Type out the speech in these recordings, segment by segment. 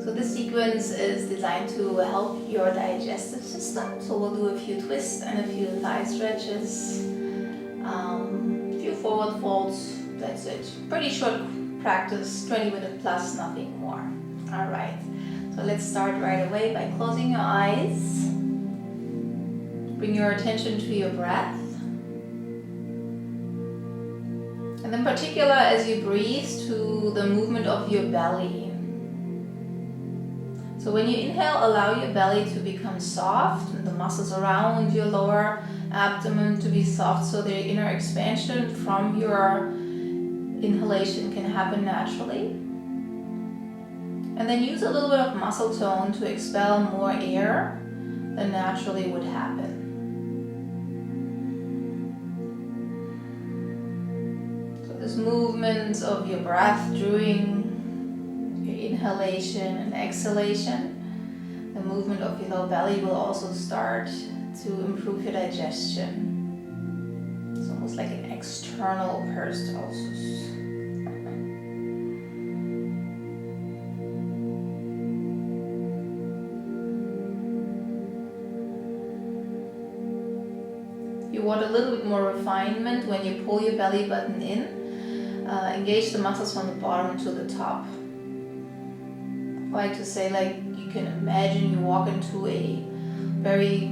So this sequence is designed to help your digestive system. So we'll do a few twists and a few thigh stretches, a few forward folds. That's it. Pretty short practice, 20 minutes plus, nothing more. All right. So let's start right away by closing your eyes. Bring your attention to your breath. And in particular, as you breathe, to the movement of your belly. So when you inhale, allow your belly to become soft and the muscles around your lower abdomen to be soft, so the inner expansion from your inhalation can happen naturally. And then use a little bit of muscle tone to expel more air than naturally would happen. So this movement of your breath during inhalation and exhalation, the movement of your lower belly will also start to improve your digestion. It's almost like an external peristalsis. You want a little bit more refinement when you pull your belly button in. Engage the muscles from the bottom to the top. I like to say, like, you can imagine you walk into a very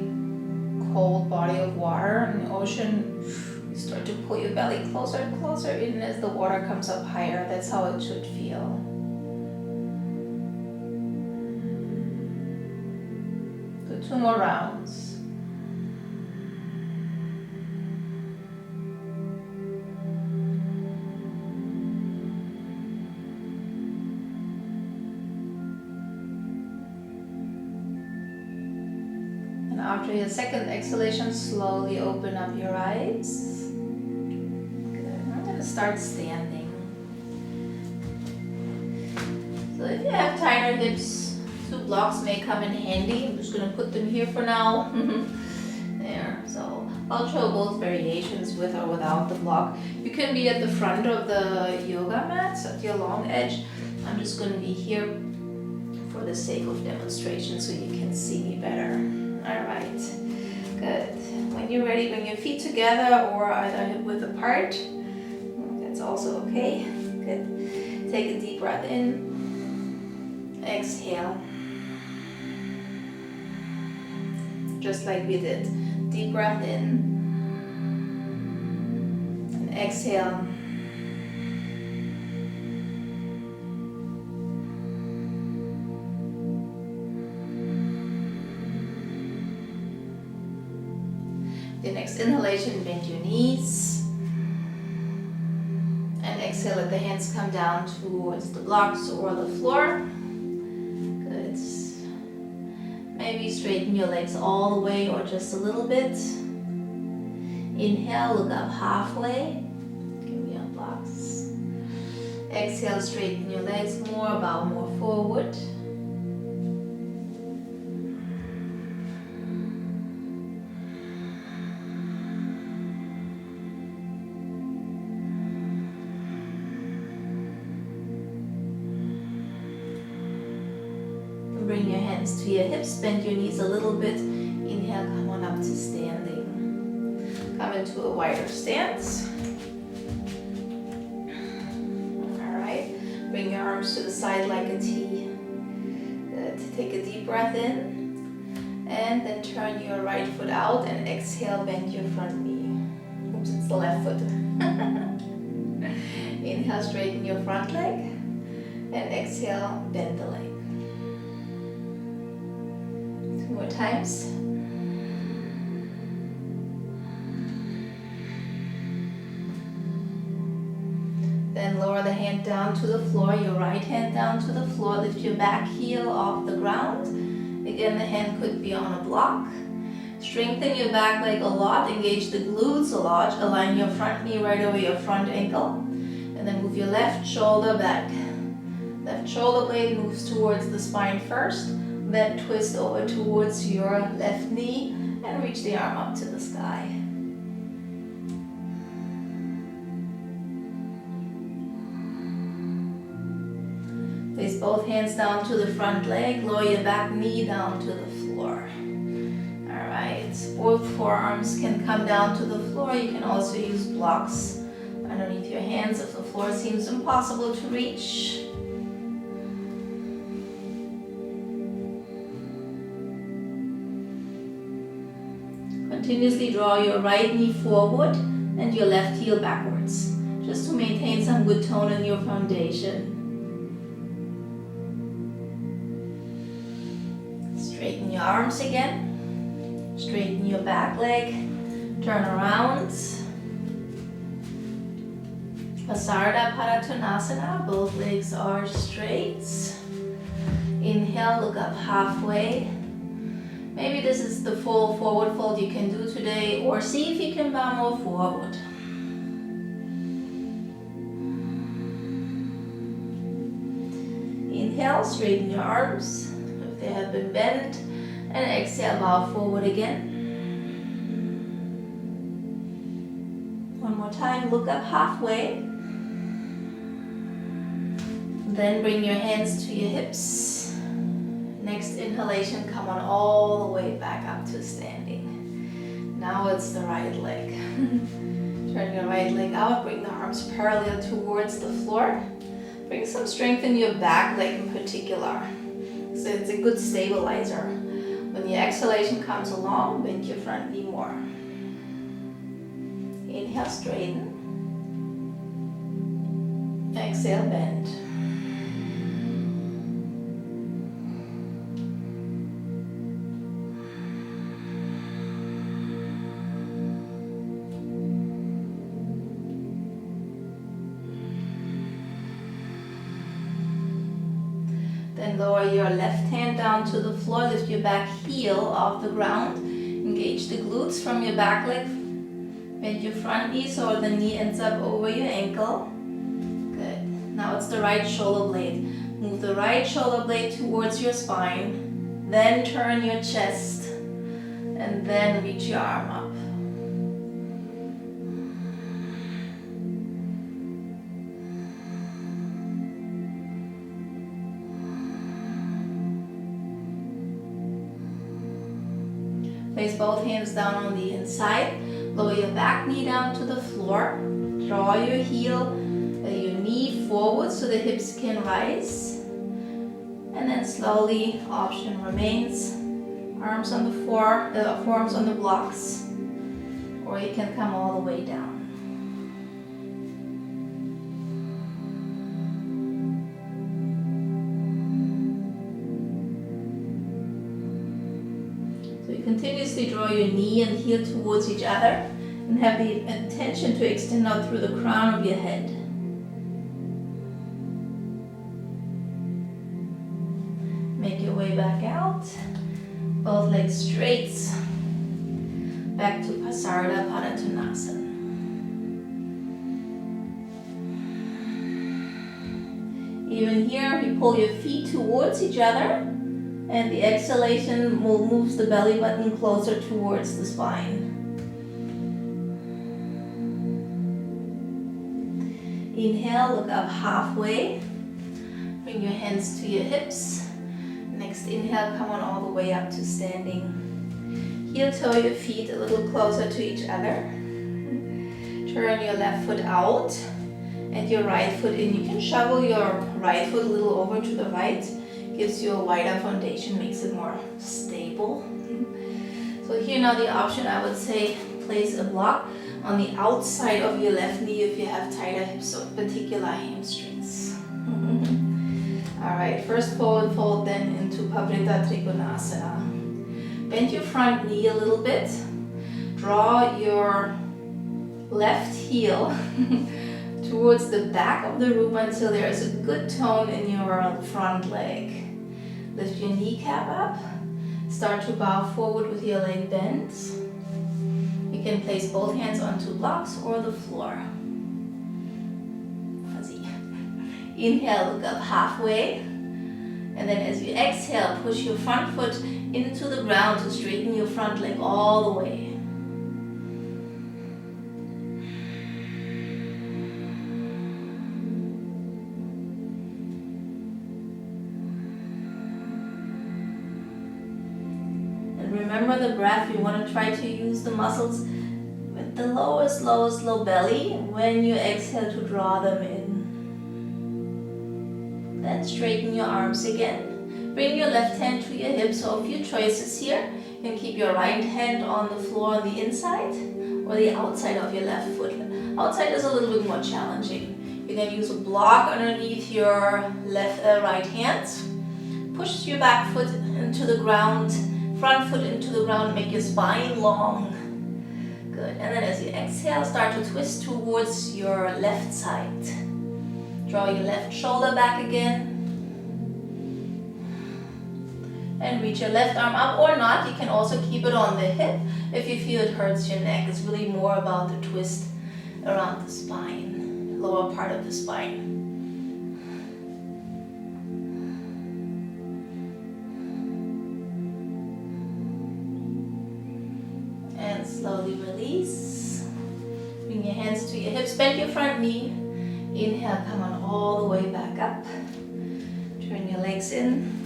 cold body of water in the ocean. You start to pull your belly closer and closer in as the water comes up higher. That's how it should feel. Do 2 more rounds. After your second exhalation, slowly open up your eyes. Good. I'm going to start standing. So if you have tighter hips, 2 blocks may come in handy. I'm just going to put them here for now. There. So I'll show both variations with or without the block. You can be at the front of the yoga mat at your long edge. I'm just going to be here for the sake of demonstration so you can see me better. All right, good. When you're ready, bring your feet together or either hip width apart. That's also okay. Good. Take a deep breath in. Exhale. Just like we did. Deep breath in. And exhale. The next inhalation, bend your knees. And exhale, let the hands come down towards the blocks or the floor. Good. Maybe straighten your legs all the way or just a little bit. Inhale, look up halfway. Can be on blocks. Exhale, straighten your legs more, bow more forward. Bring your hands to your hips, bend your knees a little bit. Inhale, come on up to standing. Come into a wider stance. All right, bring your arms to the side like a T. Good. Take a deep breath in. And then turn your right foot out and exhale, bend your front knee. Oops, it's the left foot. Inhale, straighten your front leg. And exhale, bend the leg. More times. Then lower the hand down to the floor, your right hand down to the floor, lift your back heel off the ground. Again, the hand could be on a block. Strengthen your back leg a lot, engage the glutes a lot, align your front knee right over your front ankle, and then move your left shoulder back. Left shoulder blade moves towards the spine first, then twist over towards your left knee and reach the arm up to the sky. Place both hands down to the front leg, lower your back knee down to the floor. Alright, both forearms can come down to the floor. You can also use blocks underneath your hands if the floor seems impossible to reach. Continuously draw your right knee forward and your left heel backwards, just to maintain some good tone in your foundation. Straighten your arms again. Straighten your back leg. Turn around. Pasarda Padottanasana. Both legs are straight. Inhale, look up halfway. Maybe this is the full forward fold you can do today, or see if you can bow more forward. Inhale, straighten your arms if they have been bent, and exhale, bow forward again. One more time, look up halfway. Then bring your hands to your hips. Next inhalation, come on all the way back up to standing. Now it's the right leg. Turn your right leg out, bring the arms parallel towards the floor. Bring some strength in your back leg in particular. So it's a good stabilizer. When your exhalation comes along, bend your front knee more. Inhale, straighten. Exhale, bend. Then lower your left hand down to the floor, lift your back heel off the ground, engage the glutes from your back leg, bend your front knee so the knee ends up over your ankle. Good. Now it's the right shoulder blade. Move the right shoulder blade towards your spine, then turn your chest, and then reach your arm up. Place both hands down on the inside. Lower your back knee down to the floor. Draw your heel, your knee forward so the hips can rise. And then slowly, option remains. Arms on the floor, forearms on the blocks. Or you can come all the way down. Continuously draw your knee and heel towards each other and have the intention to extend out through the crown of your head. Make your way back out. Both legs straight. Back to Pasarda Padottanasana. Even here, you pull your feet towards each other. And the exhalation moves the belly button closer towards the spine. Inhale, look up halfway. Bring your hands to your hips. Next inhale, come on all the way up to standing. Heel toe your feet a little closer to each other. Turn your left foot out and your right foot in. You can shovel your right foot a little over to the right. Gives you a wider foundation, makes it more stable. So here now the option, I would say, place a block on the outside of your left knee if you have tighter hips or particular hamstrings. Alright, first forward fold, then into Parivrtta Trikonasana. Bend your front knee a little bit. Draw your left heel towards the back of the room until there is a good tone in your front leg. Lift your kneecap up. Start to bow forward with your leg bent. You can place both hands onto blocks or the floor. Fuzzy. Inhale, look up halfway. And then as you exhale, push your front foot into the ground to straighten your front leg all the way. remember the breath. We want to try to use the muscles with the lowest low belly when you exhale to draw them in. Then straighten your arms again. Bring your left hand to your hip. So a few choices here. You can keep your right hand on the floor on the inside or the outside of your left foot. Outside is a little bit more challenging. You can use a block underneath your right hand. Push your back foot into the ground, front foot into the ground, make your spine long. Good. And then as you exhale, start to twist towards your left side. Draw your left shoulder back again. And reach your left arm up or not. You can also keep it on the hip if you feel it hurts your neck. It's really more about the twist around the spine, lower part of the spine. And slowly release. Bring your hands to your hips, bend your front knee. Inhale, come on all the way back up. Turn your legs in.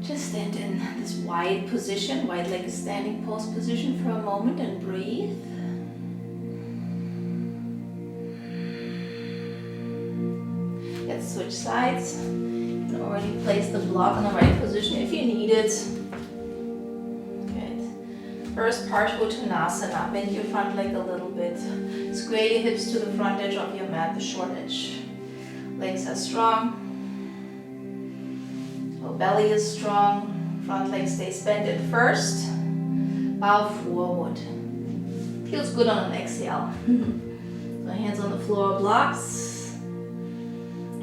Just stand in this wide position, wide leg standing pose position for a moment and breathe. Let's switch sides. You can already place the block in the right position if you need it. Good. First, Parsvottanasana. Bend your front leg a little bit. Square your hips to the front edge of your mat, the short edge. Legs are strong. Belly is strong, front leg stays bent at first, bow forward. Feels good on an exhale. So hands on the floor, blocks.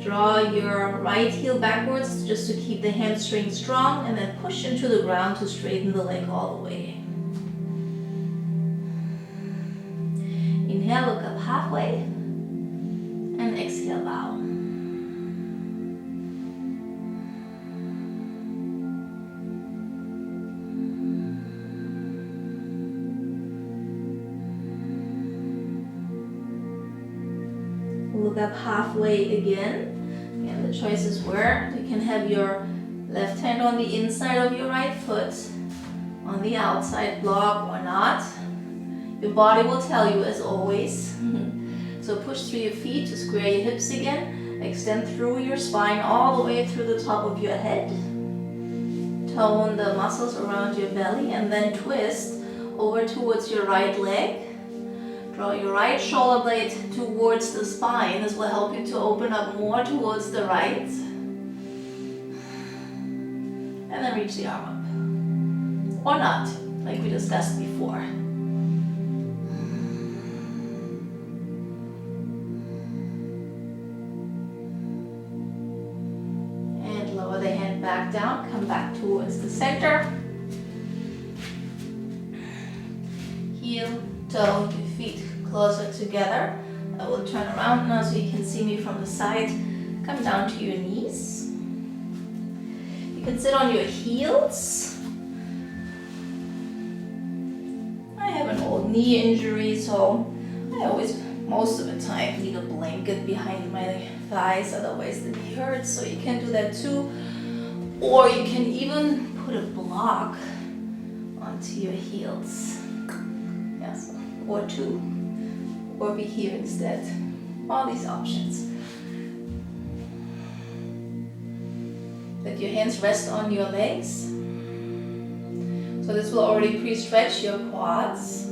Draw your right heel backwards just to keep the hamstring strong and then push into the ground to straighten the leg all the way. Inhale, look up halfway, and exhale, bow. Look up halfway again. And the choices were you can have your left hand on the inside of your right foot, on the outside block or not. Your body will tell you as always. So push through your feet to square your hips again. Extend through your spine all the way through the top of your head. Tone the muscles around your belly and then twist over towards your right leg. Draw your right shoulder blade towards the spine. This will help you to open up more towards the right. And then reach the arm up. Or not, like we discussed before. And lower the hand back down. Come back towards the center. Heel, toe, your feet closer together. I will turn around now so you can see me from the side. Come down to your knees. You can sit on your heels. I have an old knee injury, so I always, most of the time, need a blanket behind my thighs, otherwise the knee hurts, so you can do that too. Or you can even put a block onto your heels. Yes, or two, or be here instead. All these options. Let your hands rest on your legs. So this will already pre-stretch your quads.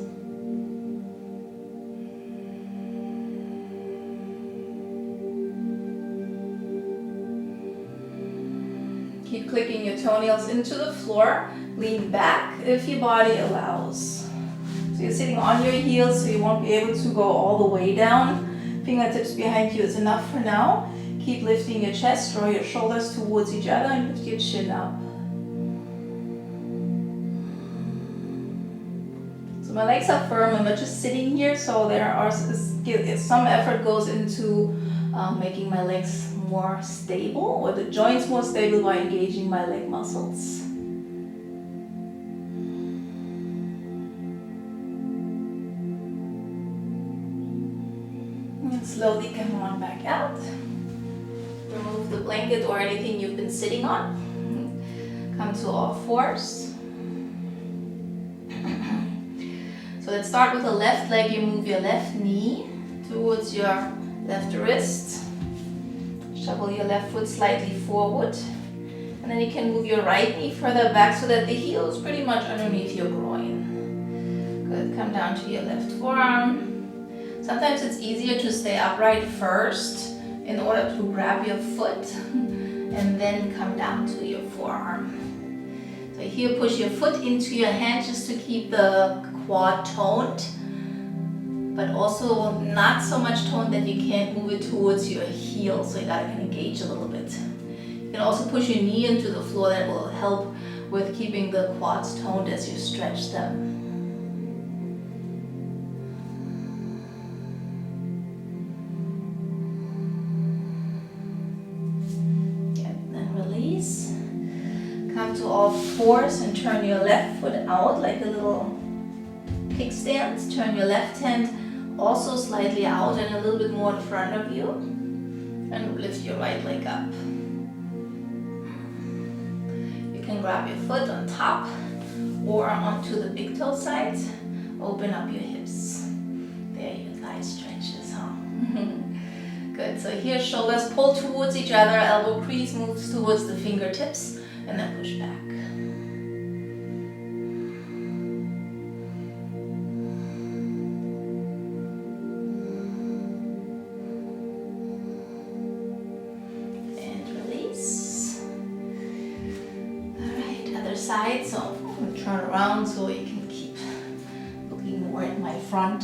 Keep clicking your toenails into the floor. Lean back if your body allows. So you're sitting on your heels, so you won't be able to go all the way down. Fingertips behind you is enough for now. Keep lifting your chest, draw your shoulders towards each other, and lift your chin up. So my legs are firm, I'm not just sitting here, so there are some effort goes into making my legs more stable, or the joints more stable by engaging my leg muscles. And slowly come on back out. Remove the blanket or anything you've been sitting on. Come to all fours. So let's start with the left leg. You move your left knee towards your left wrist. Shuffle your left foot slightly forward. And then you can move your right knee further back so that the heel is pretty much underneath your groin. Good, come down to your left forearm. Sometimes it's easier to stay upright first in order to grab your foot and then come down to your forearm. So here, push your foot into your hand just to keep the quad toned, but also not so much toned that you can't move it towards your heel, so you gotta engage a little bit. You can also push your knee into the floor. That will help with keeping the quads toned as you stretch them. And then release. Come to all fours and turn your left foot out like a little kickstand. Turn your left hand also slightly out and a little bit more in front of you. And lift your right leg up. You can grab your foot on top or onto the big toe side. Open up your hips. There, your thigh stretches, huh? Good. So here, shoulders pull towards each other, elbow crease moves towards the fingertips, and then push back. Side, so I'm going to turn around so you can keep looking more at my front.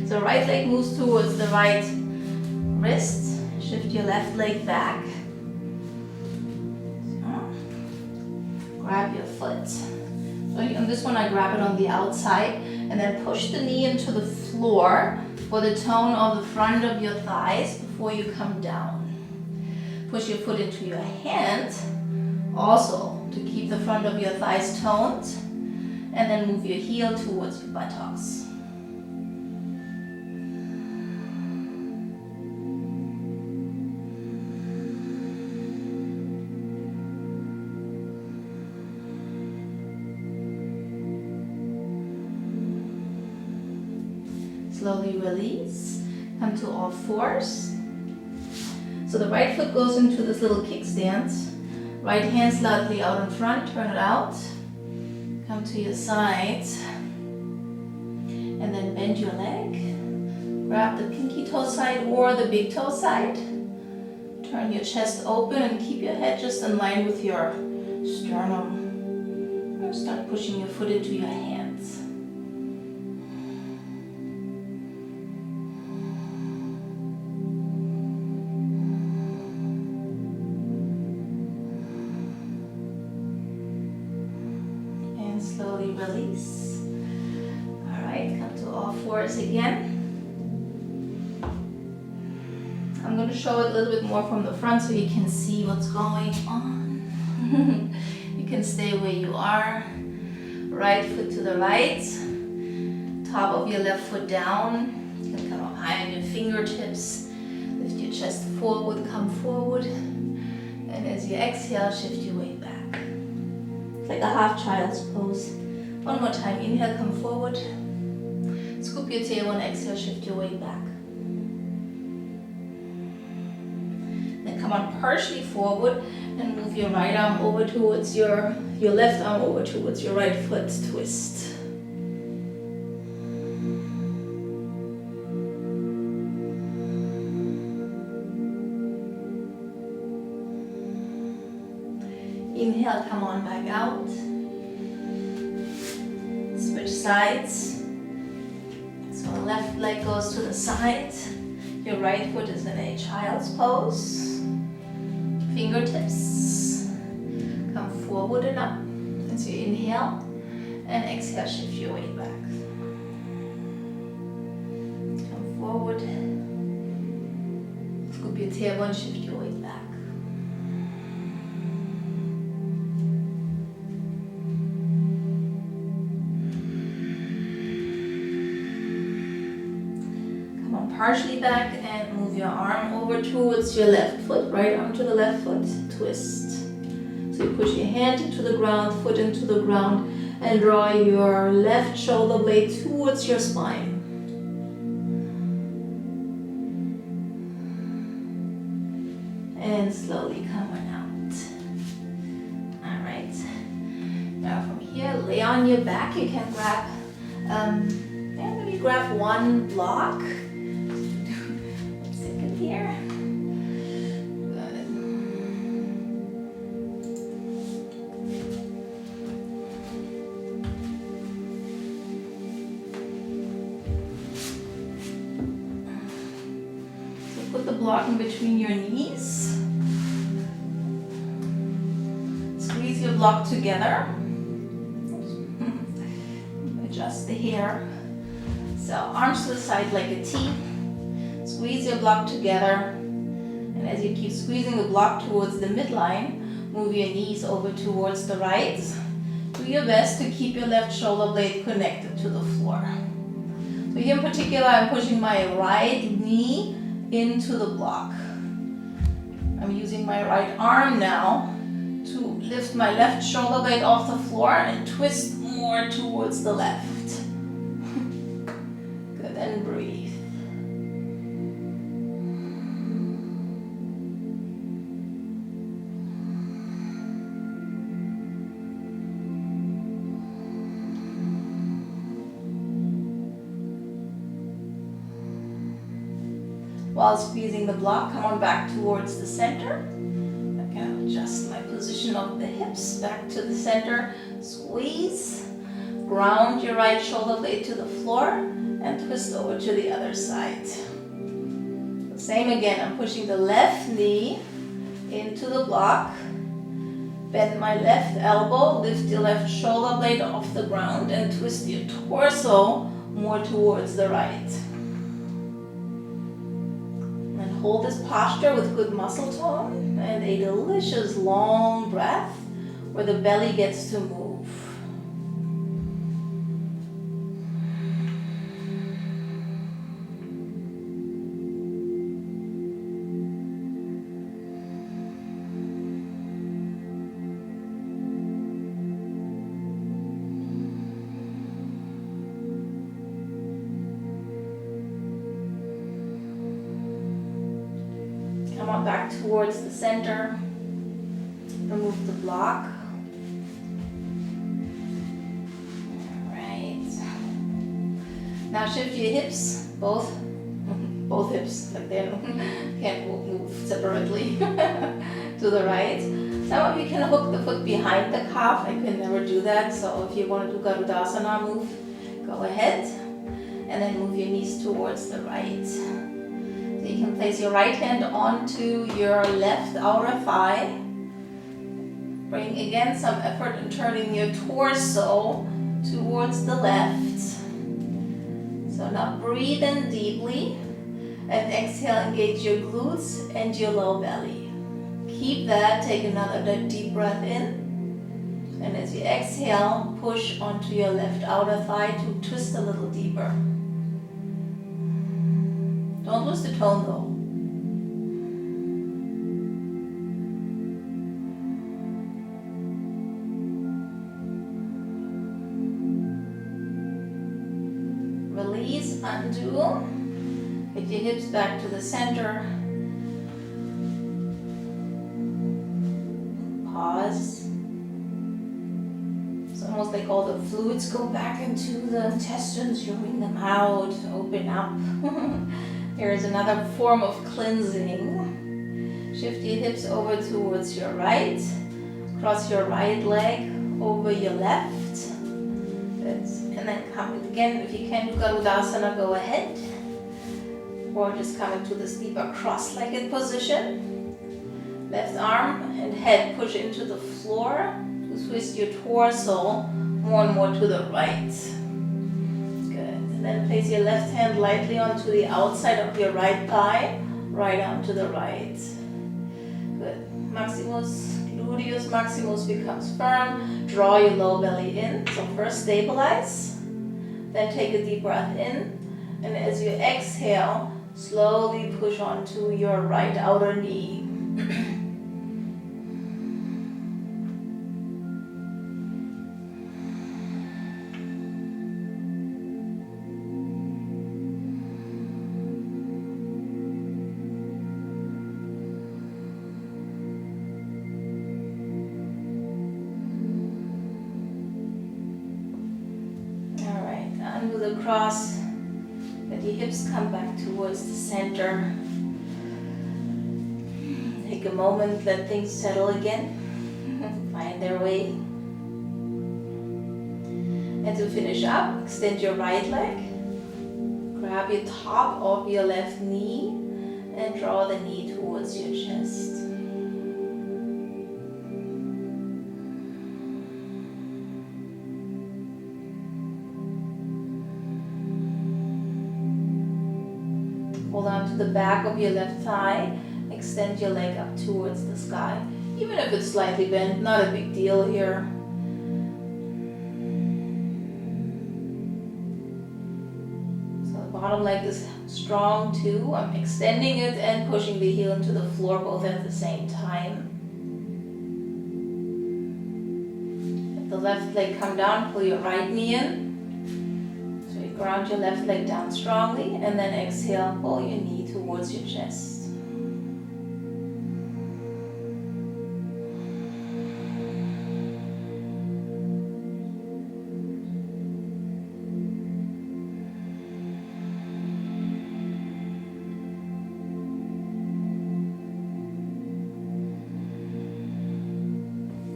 So right leg moves towards the right wrist. Shift your left leg back. So, grab your foot. So on this one I grab it on the outside and then push the knee into the floor for the tone of the front of your thighs before you come down. Push your foot into your hand. Also, to keep the front of your thighs toned, and then move your heel towards your buttocks. Slowly release, come to all fours. So the right foot goes into this little kickstand. Right hand slightly out in front, turn it out. Come to your sides. And then bend your leg. Grab the pinky toe side or the big toe side. Turn your chest open and keep your head just in line with your sternum. And start pushing your foot into your hands. Slowly release. All right, come to all fours again. I'm going to show it a little bit more from the front so you can see what's going on. You can stay where you are. Right foot to the right. Top of your left foot down. You can come up high on your fingertips. Lift your chest forward, come forward. And as you exhale, shift your weight back. It's like a half child's pose. One more time, inhale, come forward. Scoop your tailbone, exhale, shift your weight back. Then come on partially forward and move your right arm over towards your left arm over towards your right foot, twist. Inhale, come on back out. Switch sides. So left leg goes to the side. Your right foot is in a child's pose. Fingertips. Come forward and up. As you inhale and exhale, shift your weight back. Come forward. Scoop your tailbone, shift your weight back. Partially back and move your arm over towards your left foot, right arm to the left foot, twist. So you push your hand into the ground, foot into the ground, and draw your left shoulder blade towards your spine. And slowly come on out. All right. Now from here, lay on your back. You can grab, maybe grab one block. A second here. Good. So put the block in between your knees. Squeeze your block together. Adjust the hair. So arms to the side like a T. Squeeze your block together. And as you keep squeezing the block towards the midline, move your knees over towards the right. Do your best to keep your left shoulder blade connected to the floor. So here in particular, I'm pushing my right knee into the block. I'm using my right arm now to lift my left shoulder blade off the floor and twist more towards the left. Good, and breathe. While squeezing the block, come on back towards the center. I can adjust my position of the hips back to the center. Squeeze. Ground your right shoulder blade to the floor and twist over to the other side. Same again, I'm pushing the left knee into the block. Bend my left elbow, lift your left shoulder blade off the ground and twist your torso more towards the right. Hold this posture with good muscle tone and a delicious long breath where the belly gets to move. Come on back towards the center. Remove the block. Alright. Now shift your hips, both hips, like they can't move separately to the right. Some of you can hook the foot behind the calf. I can never do that. So if you want to do Garudasana move, go ahead. And then move your knees towards the right. You can place your right hand onto your left outer thigh. Bring again some effort in turning your torso towards the left. So now breathe in deeply and exhale, engage your glutes and your low belly. Keep that, take another deep breath in. And as you exhale, push onto your left outer thigh to twist a little deeper. Don't lose the tone though. Release, undo. Get your hips back to the center. Pause. It's almost like all the fluids go back into the intestines. You wring them out, open up. Here is another form of cleansing. Shift your hips over towards your right. Cross your right leg over your left. Good. And then come again. If you can do Garudasana, go ahead. Or just come into this deeper cross-legged position. Left arm and head push into the floor. To twist your torso more and more to the right. Then place your left hand lightly onto the outside of your right thigh, right arm to the right. Good. Maximus, gluteus maximus becomes firm. Draw your low belly in. So first stabilize, then take a deep breath in. And as you exhale, slowly push onto your right outer knee. And with a cross, let your hips come back towards the center. Take a moment, let things settle again, find their way. And to finish up, extend your right leg, grab your top of your left knee, and draw the knee towards your chest. Hold on to the back of your left thigh. Extend your leg up towards the sky. Even if it's slightly bent, not a big deal here. So the bottom leg is strong too. I'm extending it and pushing the heel into the floor both at the same time. Let the left leg come down, pull your right knee in. Ground your left leg down strongly, and then exhale, pull your knee towards your chest.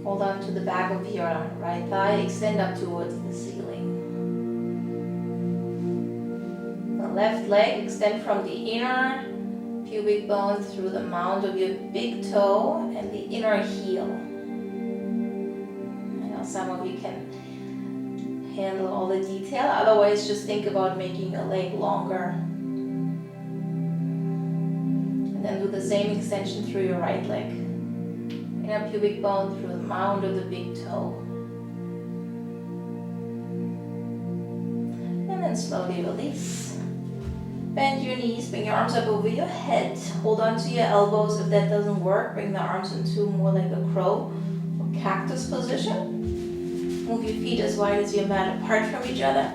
Hold on to the back of your right thigh, extend up towards the ceiling. Left leg, extend from the inner pubic bone through the mound of your big toe and the inner heel. I know some of you can handle all the detail, otherwise just think about making your leg longer. And then do the same extension through your right leg. Inner pubic bone through the mound of the big toe. And then slowly release. Bend your knees, bring your arms up over your head. Hold on to your elbows. If that doesn't work, bring the arms into more like a crow or cactus position. Move your feet as wide as your mat apart from each other.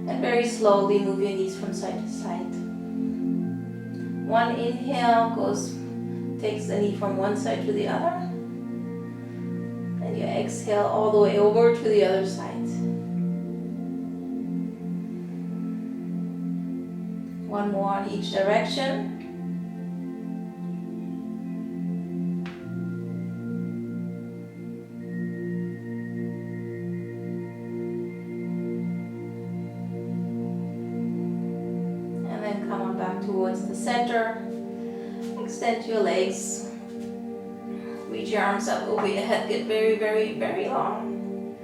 And very slowly move your knees from side to side. One inhale takes the knee from one side to the other. And you exhale all the way over to the other side. One more in each direction. And then come on back towards the center. Extend your legs. Reach your arms up over your head. Get very, very, very long.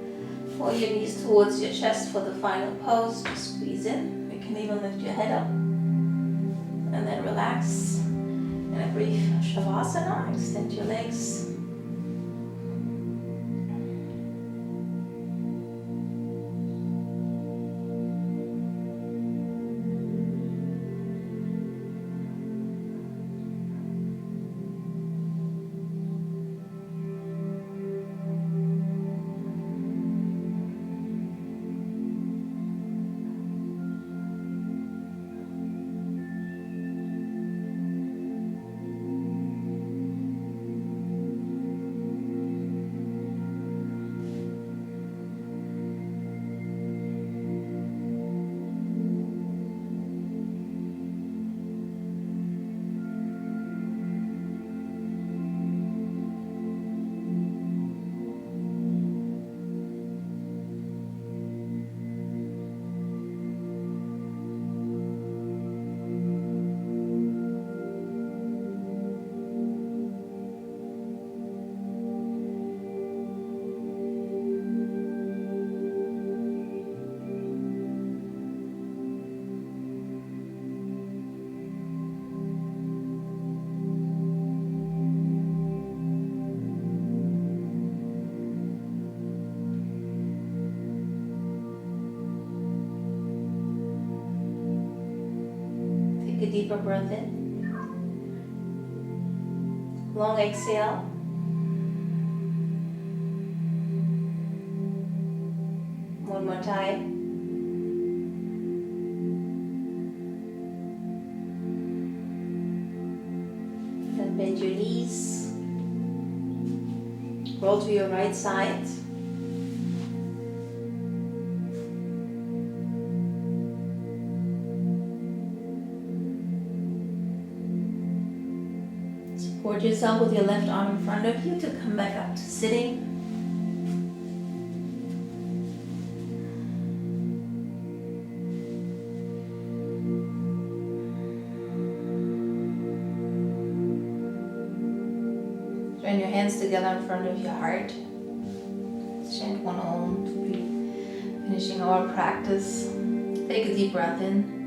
Pull your knees towards your chest for the final pose. Squeeze in. You can even lift your head up. And then relax. And a brief shavasana. Extend your legs. Take a deeper breath in. Long exhale. One more time. Then bend your knees. Roll to your right side. Support yourself with your left arm in front of you to come back up to sitting. Join your hands together in front of your heart. Chant one Om to be finishing our practice. Take a deep breath in.